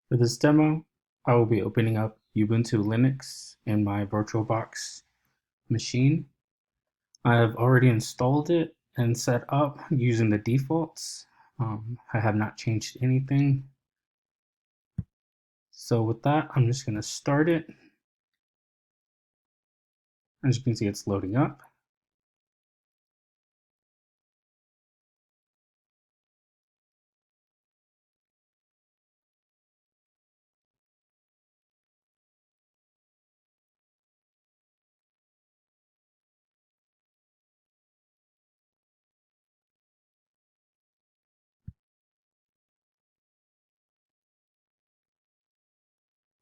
For this demo, I will be opening up Ubuntu Linux in my VirtualBox machine. I have already installed it and set up using the defaults. I have not changed anything. So with that, I'm just going to start it. As you can see, it's loading up.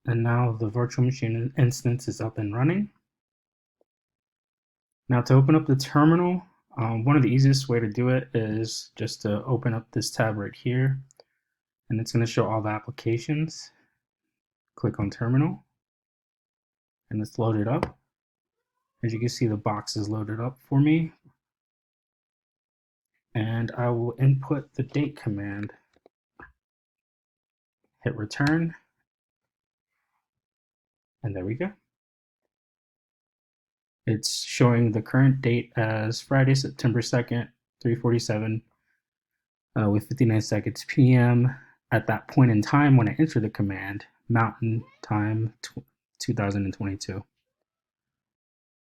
And now the virtual machine instance is up and running. Now to open up the terminal, one of the easiest way to do it is just to open up this tab right here, and it's going to show all the applications. Click on terminal, and it's loaded up. As you can see, the box is loaded up for me, and I will input the date command, hit return, and there we go. It's showing the current date as Friday, September 2nd, 3:47 with 59 seconds PM. At that point in time when I enter the command, Mountain Time 2022.